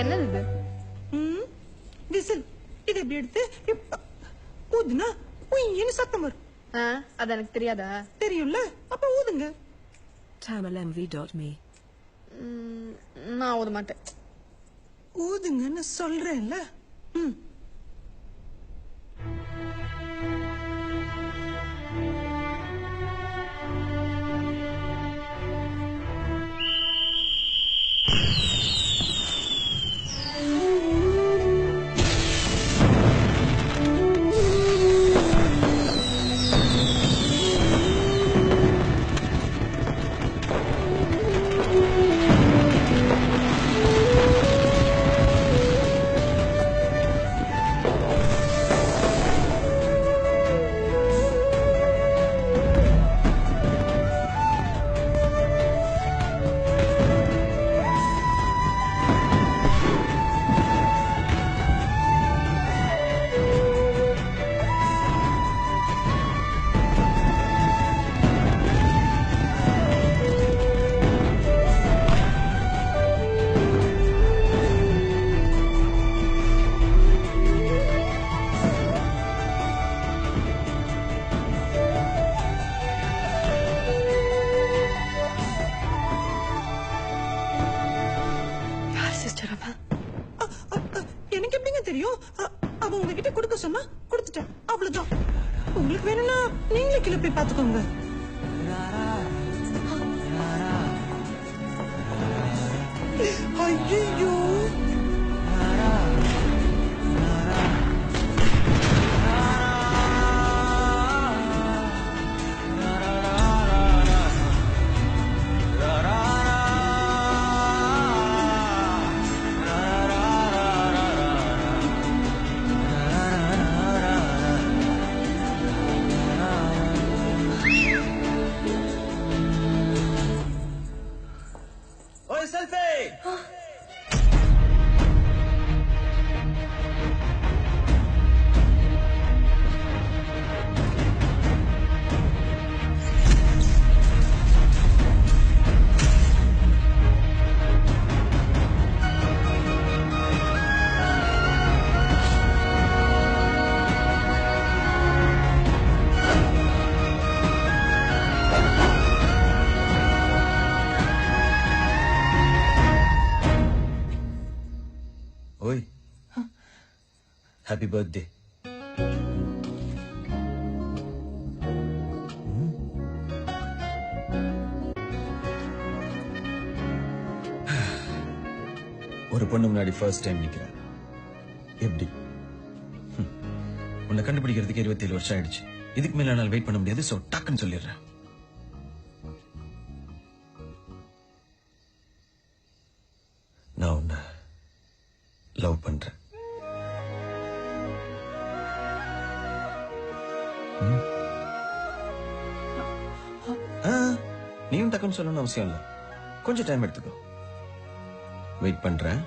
என்னது இது? விசில். இது எப்படி எடுத்து ஊதுனா உயின்னு சத்தம் வரும். அது எனக்கு தெரியாதா? தெரியும்ல, அப்ப ஊதுங்க. tamalmv.me. நான் ஊத மாட்டேன். ஊதுங்கன்னு சொல்றேன்ல. எனக்கு எப்படிங்க தெரியும்? அவ உங்ககிட்ட கொடுக்க சொன்னா கொடுத்துட்டேன், அவ்வளவுதான். உங்களுக்கு வேணும்னா நீங்களே கீழே போய் பாத்துக்கோங்க. ஐயோ, Oi. Happy birthday. ஒரு பொண்ணு முன்னாடி ஃபர்ஸ்ட் டைம் நிக்கிறேன். எப்படி? உன்னை கண்டுபிடிக்கிறதுக்கு 27 வருஷம் ஆயிடுச்சு. இதுக்கு மேல என்னால் வெயிட் பண்ண முடியாது. சோ டக்குன்னு சொல்லிடுறேன். நான் உன்னை லவ் பண்றேன். நீயும் டக்குன்னு சொல்லணும்னு அவசியம் இல்லை. கொஞ்சம் டைம் எடுத்துக்கோ. வெயிட் பண்றேன்.